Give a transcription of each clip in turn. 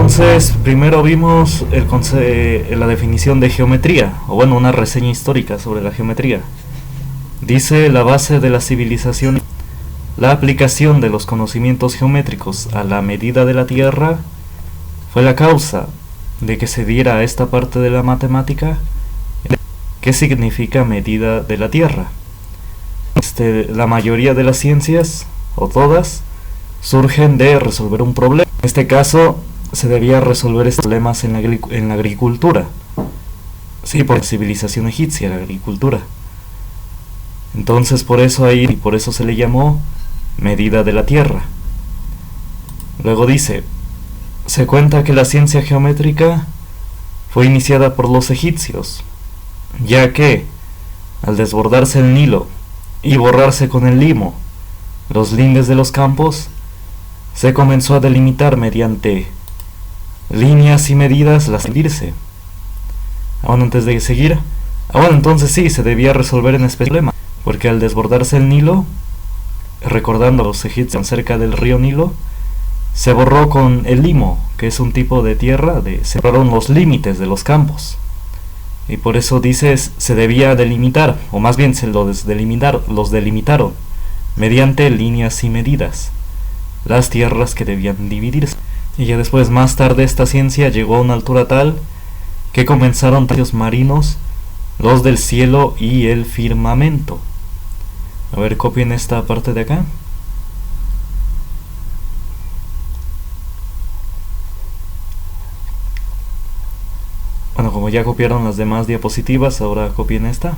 Entonces, primero vimos la definición de geometría, o bueno, una reseña histórica sobre la geometría. Dice: la base de la civilización, la aplicación de los conocimientos geométricos a la medida de la Tierra fue la causa de que se diera a esta parte de la matemática qué significa medida de la Tierra. La mayoría de las ciencias, o todas, surgen de resolver un problema. En este caso, se debía resolver estos problemas en la agricultura. Sí, por la civilización egipcia, la agricultura. Entonces, por eso se le llamó medida de la Tierra. Luego dice: se cuenta que la ciencia geométrica fue iniciada por los egipcios, ya que, al desbordarse el Nilo y borrarse con el limo los lindes de los campos, se comenzó a delimitar mediante líneas y medidas las medirse. Bueno, antes de seguir, entonces sí, se debía resolver en especie el problema, porque al desbordarse el Nilo, recordando a los egipcios cerca del río Nilo, se borró con el limo, que es un tipo de tierra, se borraron los límites de los campos. Y por eso dices, se debía delimitar, o más bien los delimitaron mediante líneas y medidas, las tierras que debían dividirse. Y ya después, más tarde, esta ciencia llegó a una altura tal que comenzaron tallos marinos, los del cielo y el firmamento. A ver, copien esta parte de acá. Bueno, como ya copiaron las demás diapositivas, ahora copien esta.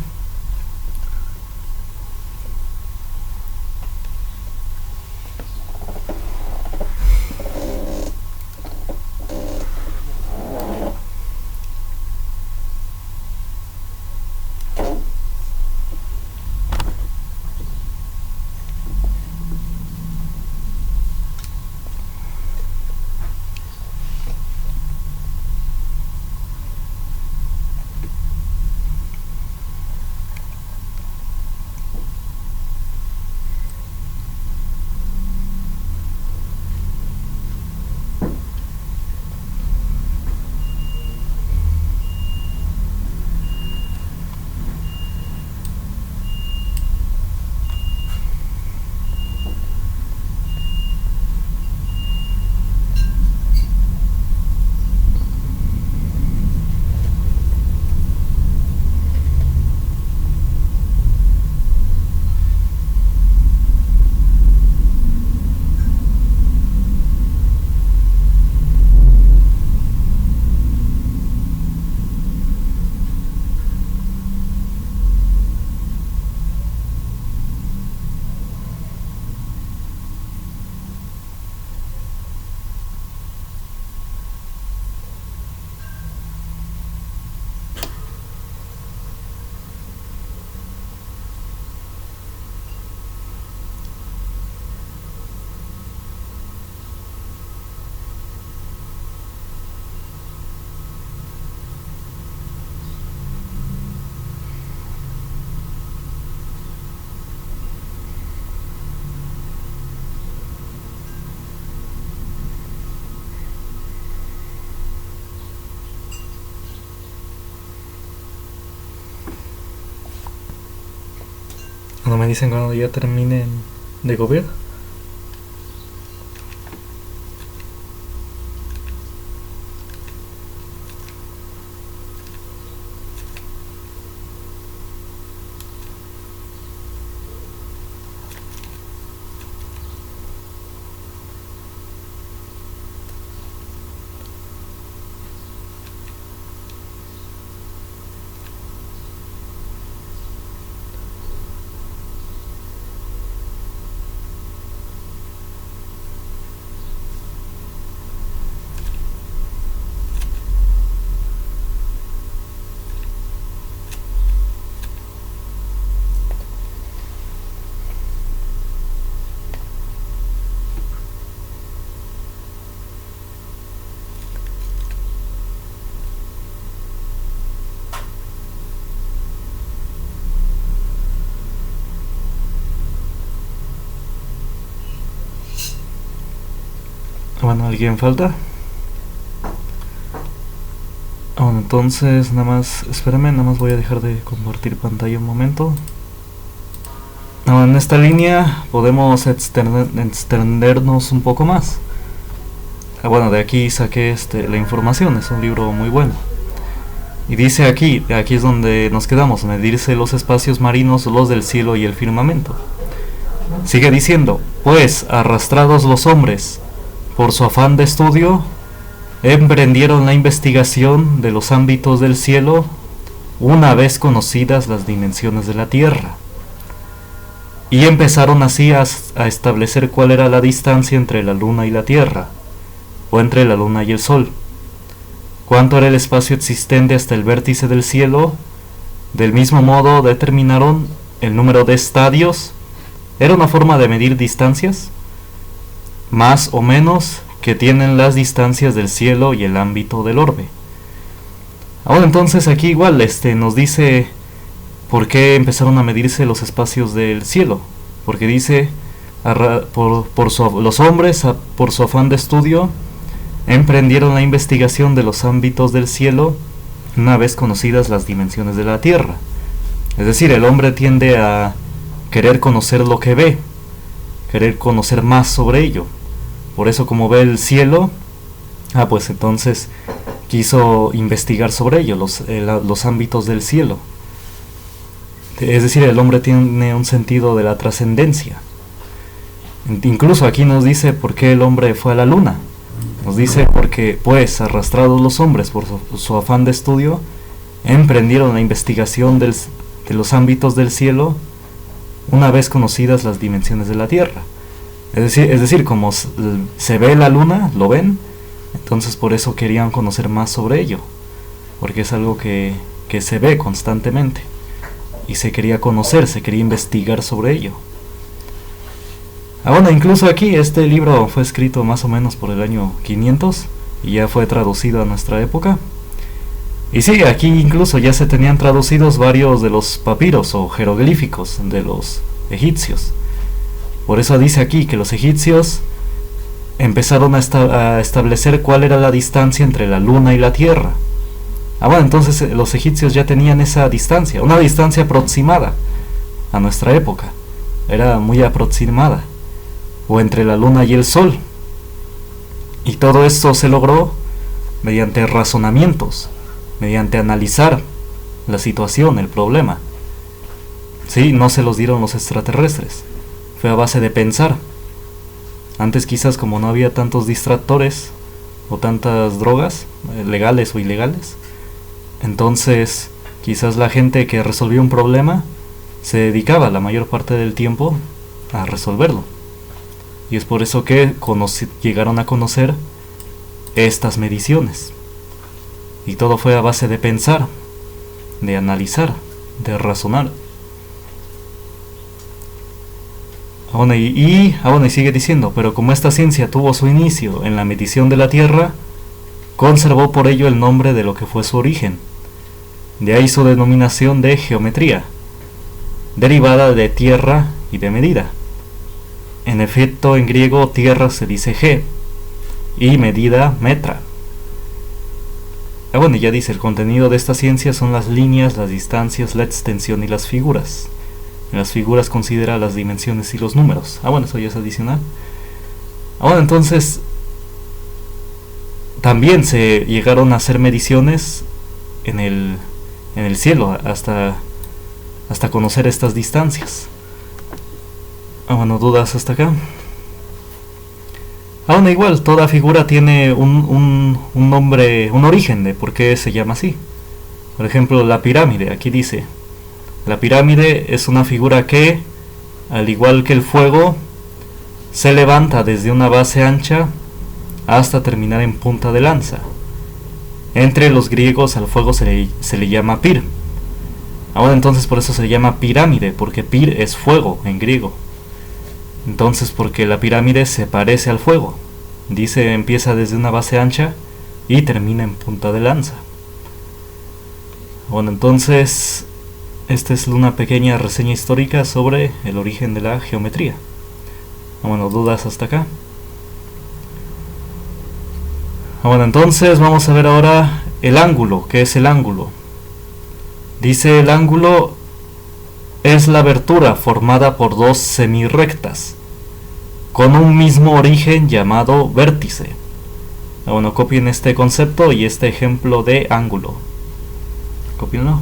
¿No me dicen cuando ya terminen de copiar? Bueno, ¿alguien falta? Bueno, entonces nada más, espérame, nada más voy a dejar de compartir pantalla un momento. Bueno, en esta línea podemos extendernos un poco más. Bueno, de aquí saqué la información, es un libro muy bueno. Y dice aquí es donde nos quedamos, medirse los espacios marinos, los del cielo y el firmamento. Sigue diciendo, pues arrastrados los hombres por su afán de estudio, emprendieron la investigación de los ámbitos del cielo, una vez conocidas las dimensiones de la tierra, y empezaron así a establecer cuál era la distancia entre la luna y la tierra, o entre la luna y el sol, cuánto era el espacio existente hasta el vértice del cielo. Del mismo modo determinaron el número de estadios. Era una forma de medir distancias, más o menos, que tienen las distancias del cielo y el ámbito del orbe. Ahora entonces aquí igual nos dice por qué empezaron a medirse los espacios del cielo. Porque dice, los hombres, por su afán de estudio, emprendieron la investigación de los ámbitos del cielo, una vez conocidas las dimensiones de la tierra. Es decir, el hombre tiende a querer conocer lo que ve, querer conocer más sobre ello. Por eso, como ve el cielo, pues entonces quiso investigar sobre ello, los ámbitos del cielo. Es decir, el hombre tiene un sentido de la trascendencia. Incluso aquí nos dice por qué el hombre fue a la luna. Nos dice porque, pues, arrastrados los hombres por su afán de estudio, emprendieron la investigación de los ámbitos del cielo, una vez conocidas las dimensiones de la tierra. Es decir, como se ve la luna, lo ven, entonces por eso querían conocer más sobre ello, porque es algo que se ve constantemente, y se quería conocer, se quería investigar sobre ello. Bueno, incluso aquí este libro fue escrito más o menos por el año 500 y ya fue traducido a nuestra época. Y sí, aquí incluso ya se tenían traducidos varios de los papiros o jeroglíficos de los egipcios. Por eso dice aquí que los egipcios empezaron a establecer cuál era la distancia entre la luna y la tierra. Bueno, entonces los egipcios ya tenían esa distancia, una distancia aproximada a nuestra época. Era muy aproximada. O entre la luna y el sol. Y todo esto se logró mediante razonamientos, mediante analizar la situación, el problema. Sí, no se los dieron los extraterrestres, fue a base de pensar. Antes quizás, como no había tantos distractores o tantas drogas, legales o ilegales, entonces quizás la gente que resolvía un problema se dedicaba la mayor parte del tiempo a resolverlo. Y es por eso que llegaron a conocer estas mediciones. Y todo fue a base de pensar, de analizar, de razonar. Y sigue diciendo, pero como esta ciencia tuvo su inicio en la medición de la Tierra, conservó por ello el nombre de lo que fue su origen. De ahí su denominación de geometría, derivada de tierra y de medida. En efecto, en griego tierra se dice ge y medida metra. Y ya dice, el contenido de esta ciencia son las líneas, las distancias, la extensión y las figuras. En las figuras considera las dimensiones y los números. Eso ya es adicional. Entonces también se llegaron a hacer mediciones en el cielo hasta conocer estas distancias. ¿Dudas hasta acá? Igual, toda figura tiene un nombre, un origen de por qué se llama así. Por ejemplo, la pirámide, aquí dice, la pirámide es una figura que, al igual que el fuego, se levanta desde una base ancha hasta terminar en punta de lanza. Entre los griegos al fuego se le llama pir. Entonces por eso se llama pirámide, porque pir es fuego en griego. Entonces, porque la pirámide se parece al fuego. Dice, empieza desde una base ancha y termina en punta de lanza. Entonces, esta es una pequeña reseña histórica sobre el origen de la geometría. ¿Dudas hasta acá? Entonces vamos a ver ahora el ángulo. ¿Qué es el ángulo? Dice el ángulo es la abertura formada por dos semirrectas con un mismo origen llamado vértice. Bueno, copien este concepto y este ejemplo de ángulo. Copienlo.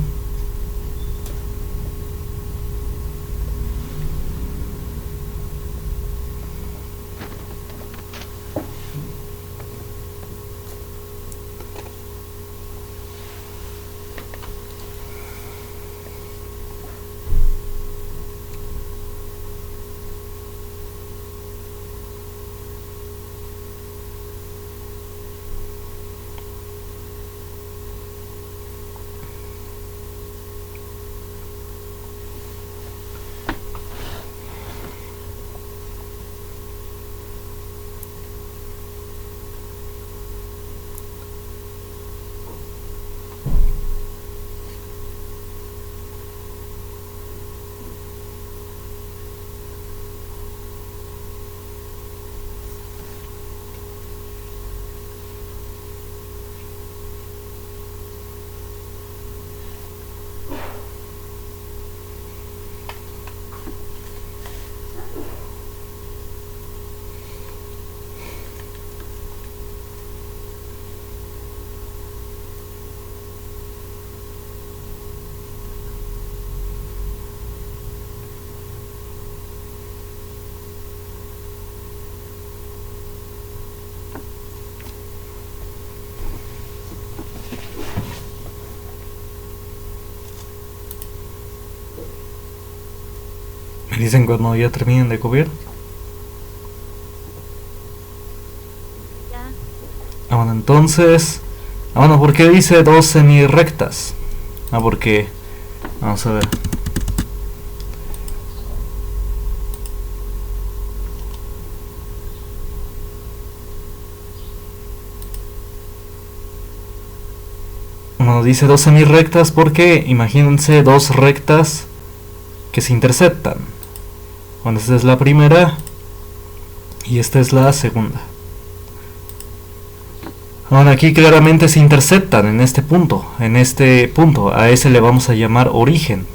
Me dicen cuando ya terminen de copiar. Bueno, entonces... bueno, ¿por qué dice dos semirrectas? Porque... vamos a ver. Bueno, dice dos semirrectas porque imagínense dos rectas que se interceptan. Bueno, esta es la primera y esta es la segunda. Bueno, aquí claramente se interceptan en este punto, a ese le vamos a llamar origen.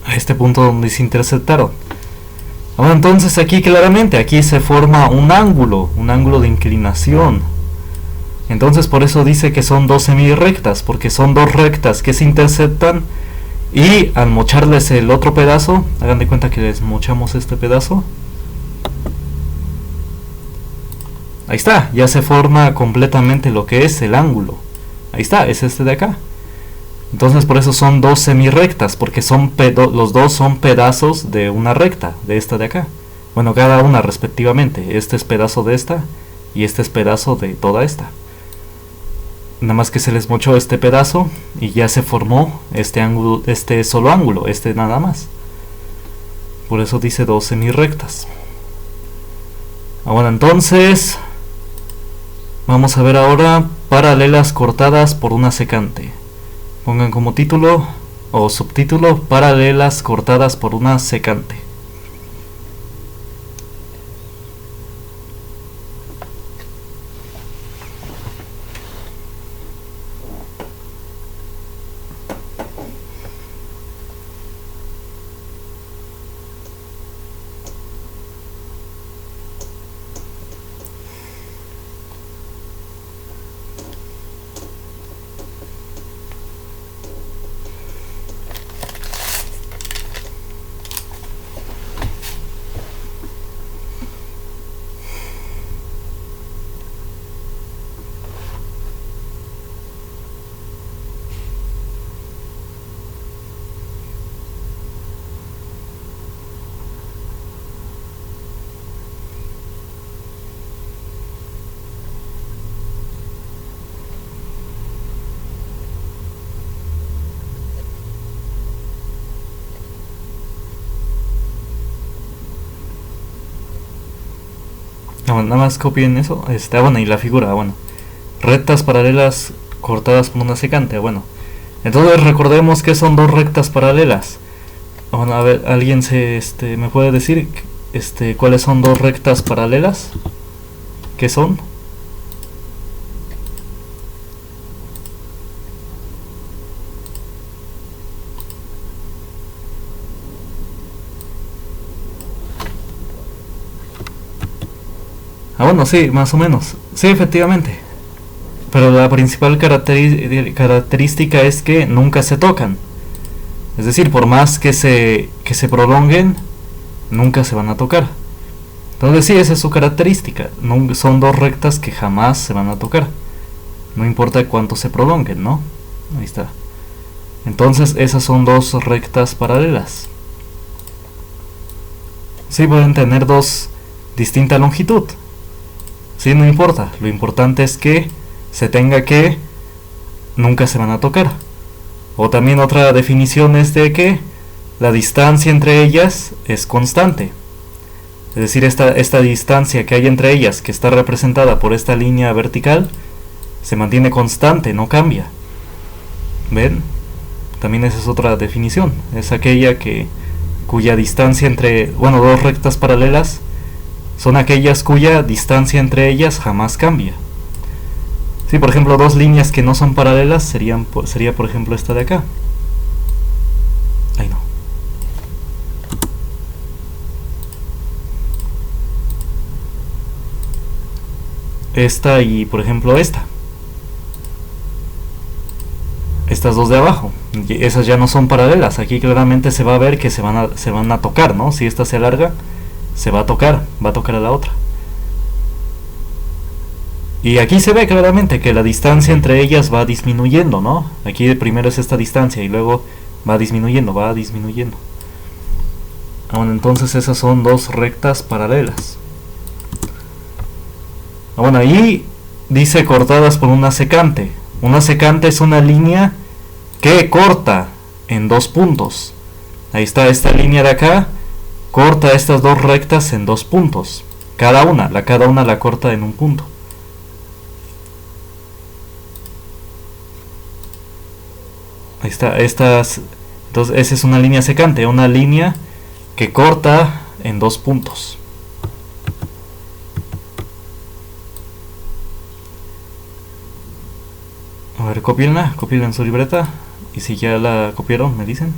A este punto donde se interceptaron. Bueno, entonces aquí claramente, aquí se forma un ángulo de inclinación. Entonces por eso dice que son dos semirrectas, porque son dos rectas que se interceptan. Y al mocharles el otro pedazo, hagan de cuenta que les mochamos este pedazo. Ahí está, ya se forma completamente lo que es el ángulo. Ahí está, es este de acá. Entonces por eso son dos semirrectas, porque son los dos son pedazos de una recta, de esta de acá. Bueno, cada una respectivamente. Este es pedazo de esta y este es pedazo de toda esta. Nada más que se les mochó este pedazo y ya se formó este ángulo, este solo ángulo, este nada más. Por eso dice dos semirrectas. Bueno, entonces vamos a ver ahora paralelas cortadas por una secante. Pongan como título o subtítulo paralelas cortadas por una secante. Bueno, nada más copien eso. Bueno, y la figura, bueno. Rectas paralelas cortadas por una secante, bueno. Entonces recordemos que son dos rectas paralelas. Bueno, a ver, ¿alguien me puede decir cuáles son dos rectas paralelas? ¿Qué son? Bueno, sí, más o menos. Sí, efectivamente. Pero la principal característica es que nunca se tocan. Es decir, por más que se prolonguen, nunca se van a tocar. Entonces sí, esa es su característica. Son dos rectas que jamás se van a tocar. No importa cuánto se prolonguen, ¿no? Ahí está. Entonces esas son dos rectas paralelas. Sí, pueden tener dos distinta longitud. Sí, no importa. Lo importante es que se tenga que nunca se van a tocar. O también otra definición es de que la distancia entre ellas es constante. Es decir, esta distancia que hay entre ellas, que está representada por esta línea vertical, se mantiene constante, no cambia. ¿Ven? También esa es otra definición. Es aquella cuya distancia entre, bueno, dos rectas paralelas son aquellas cuya distancia entre ellas jamás cambia. Sí, por ejemplo, dos líneas que no son paralelas sería por ejemplo esta de acá. Ay, no. Esta y por ejemplo esta. Estas dos de abajo. Esas ya no son paralelas. Aquí claramente se va a ver que se van a tocar, ¿no? Si esta se alarga, se va a tocar a la otra. Y aquí se ve claramente que la distancia entre ellas va disminuyendo, ¿no? Aquí primero es esta distancia y luego va disminuyendo. Bueno, entonces esas son dos rectas paralelas. Bueno, ahí dice cortadas por una secante. Una secante es una línea que corta en dos puntos. Ahí está esta línea de acá, corta estas dos rectas en dos puntos. Cada una la corta en un punto. Ahí está, entonces esa es una línea secante, una línea que corta en dos puntos. A ver, copienla en su libreta, y si ya la copiaron, me dicen.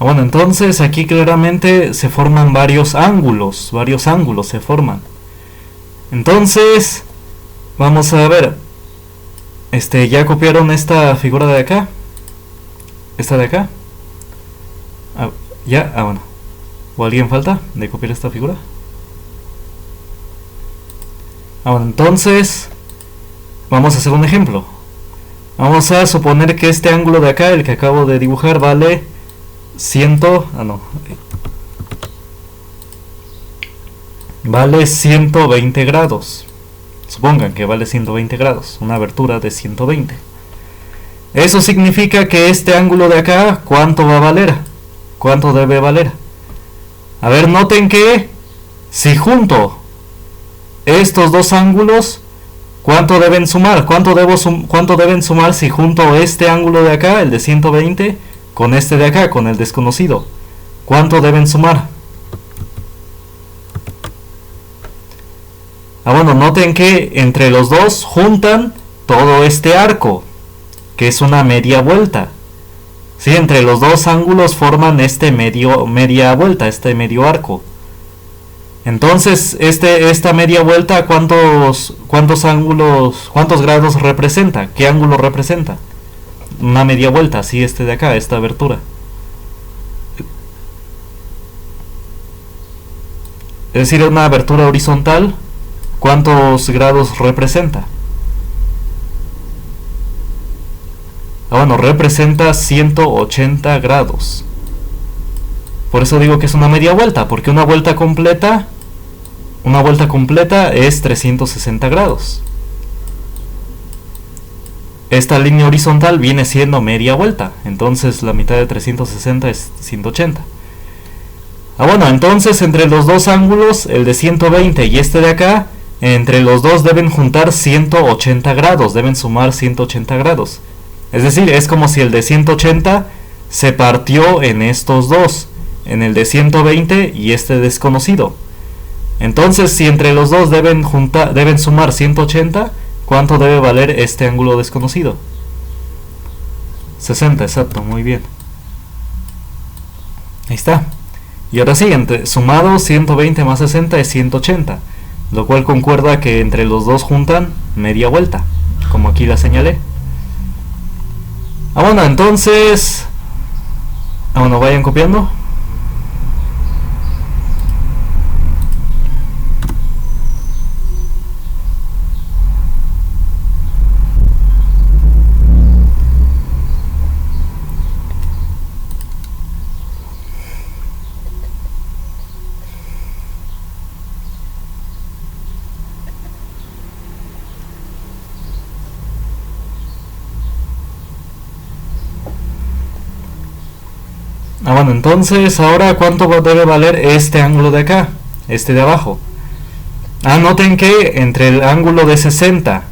Bueno, entonces aquí claramente se forman varios ángulos se forman. Entonces, vamos a ver. ¿Ya copiaron esta figura de acá? ¿Esta de acá? ¿Ya? Bueno. ¿O alguien falta de copiar esta figura? Bueno, entonces, vamos a hacer un ejemplo. Vamos a suponer que este ángulo de acá, el que acabo de dibujar, vale 120 grados. Supongan que vale 120 grados, una abertura de 120. Eso significa que este ángulo de acá, ¿cuánto va a valer? ¿Cuánto debe valer? A ver, noten que si junto estos dos ángulos, ¿cuánto deben sumar? ¿Cuánto deben sumar si junto este ángulo de acá, el de 120, con este de acá, con el desconocido? ¿Cuánto deben sumar? Bueno, noten que entre los dos juntan todo este arco, que es una media vuelta. Sí, entre los dos ángulos forman media vuelta, este medio arco. Entonces, esta media vuelta, ¿cuántos grados representa? ¿Qué ángulo representa? Una media vuelta, así de acá, esta abertura. Es decir, una abertura horizontal, ¿cuántos grados representa? Bueno, representa 180 grados. Por eso digo que es una media vuelta, porque una vuelta completa es 360 grados. Esta línea horizontal viene siendo media vuelta, entonces la mitad de 360 es 180. Bueno, entonces entre los dos ángulos, el de 120 y este de acá, entre los dos deben juntar 180 grados, deben sumar 180 grados. Es decir, es como si el de 180 se partió en estos dos, en el de 120 y este desconocido. Entonces, si entre los dos deben sumar 180, ¿cuánto debe valer este ángulo desconocido? 60, exacto, muy bien. Ahí está. Y ahora sí, sumado 120 más 60 es 180, lo cual concuerda que entre los dos juntan media vuelta, como aquí la señalé. Bueno, entonces... bueno, vayan copiando. Bueno, entonces ahora ¿cuánto debe valer este ángulo de acá? Este de abajo. Noten que entre el ángulo de 60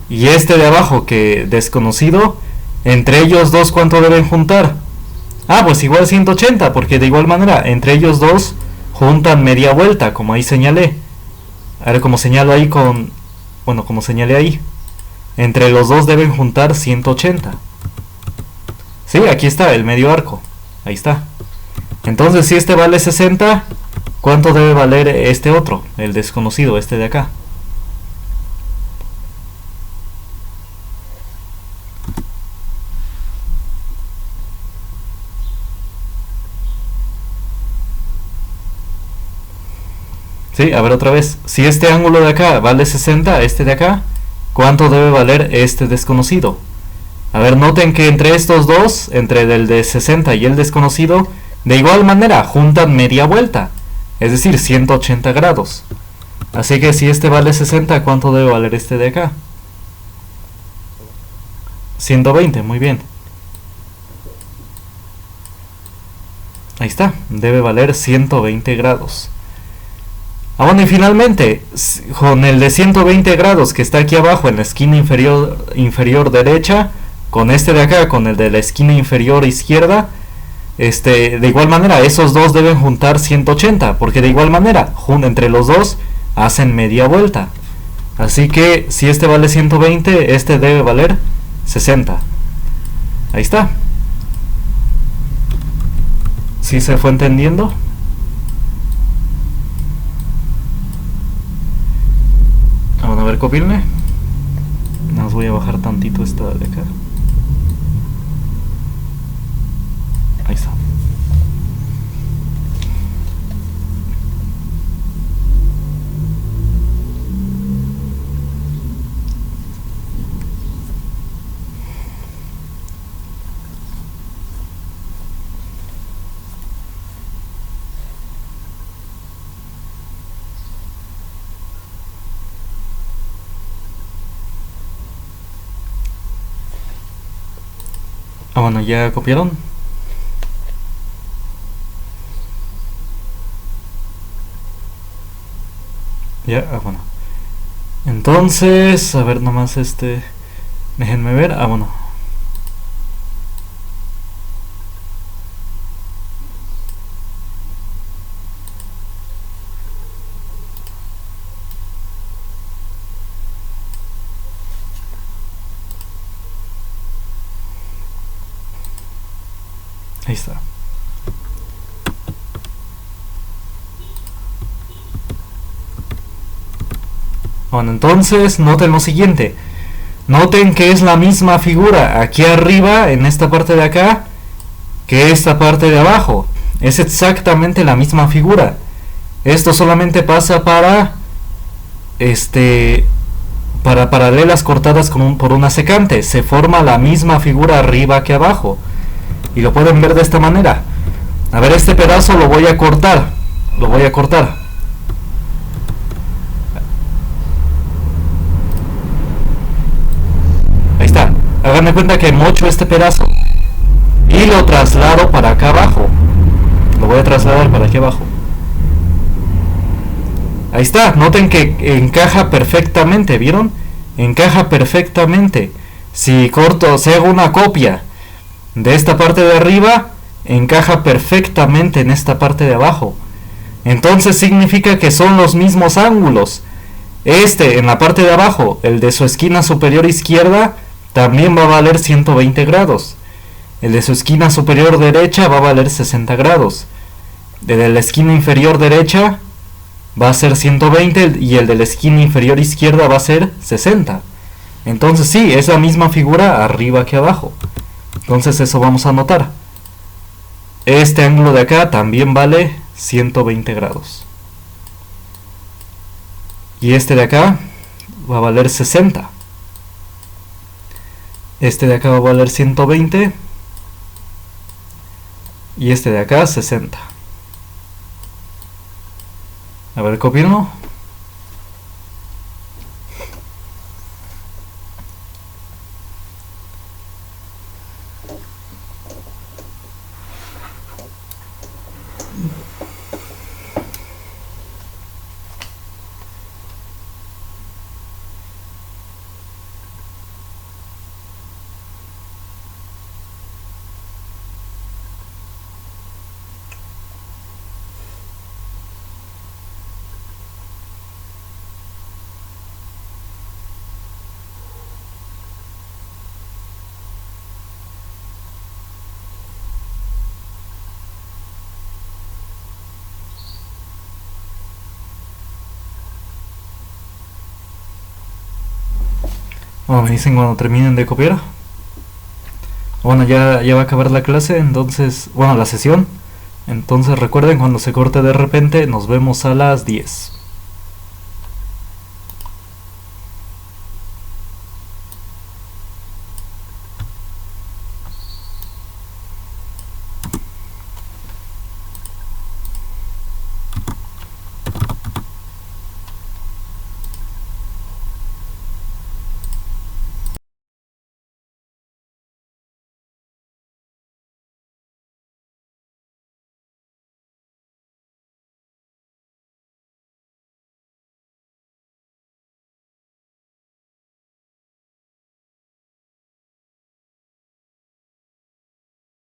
y este de abajo, que desconocido, entre ellos dos ¿cuánto deben juntar? Pues igual 180, porque de igual manera entre ellos dos juntan media vuelta, como ahí señalé. A ver, como señalo ahí con... bueno, como señalé ahí. Entre los dos deben juntar 180. Sí, aquí está el medio arco. Ahí está. Entonces, si este vale 60, ¿cuánto debe valer este otro? El desconocido, este de acá. Sí, a ver otra vez. Si este ángulo de acá vale 60, este de acá, ¿cuánto debe valer este desconocido? A ver, noten que entre estos dos, entre el de 60 y el desconocido, de igual manera juntan media vuelta, es decir, 180 grados. Así que si este vale 60, ¿cuánto debe valer este de acá? 120, muy bien. Ahí está, debe valer 120 grados. Bueno, y finalmente, con el de 120 grados que está aquí abajo en la esquina inferior derecha, con este de acá, con el de la esquina inferior izquierda, de igual manera, esos dos deben juntar 180, porque de igual manera, entre los dos, hacen media vuelta. Así que, si este vale 120, este debe valer 60. Ahí está. ¿Sí se fue entendiendo? Bueno, a ver, copiarme. Nada más voy a bajar tantito esta de acá. Ahí está. Bueno, ¿ya copiaron? Ya, bueno. Entonces, a ver nomás déjenme ver. Bueno. Ahí está. Bueno, entonces noten lo siguiente. Noten que es la misma figura aquí arriba, en esta parte de acá, que esta parte de abajo. Es exactamente la misma figura. Esto solamente pasa para paralelas cortadas por una secante. Se forma la misma figura arriba que abajo. Y lo pueden ver de esta manera. A ver, este pedazo lo voy a cortar. Lo voy a cortar. Ahí está. Hagan de cuenta que mocho este pedazo y lo traslado para acá abajo. Lo voy a trasladar para aquí abajo. Ahí está. Noten que encaja perfectamente. ¿Vieron? Encaja perfectamente. Si corto, si hago una copia de esta parte de arriba, encaja perfectamente en esta parte de abajo. Entonces significa que son los mismos ángulos. Este en la parte de abajo, el de su esquina superior izquierda, también va a valer 120 grados. El de su esquina superior derecha va a valer 60 grados. El de la esquina inferior derecha va a ser 120 y el de la esquina inferior izquierda va a ser 60. Entonces sí, es la misma figura arriba que abajo. Entonces eso vamos a notar. Este ángulo de acá también vale 120 grados. Y este de acá va a valer 60. Este de acá va a valer 120. Y este de acá 60. A ver, copio. Bueno, me dicen cuando terminen de copiar. Bueno, ya va a acabar la clase, entonces, bueno, la sesión. Entonces recuerden, cuando se corte de repente, nos vemos a las 10.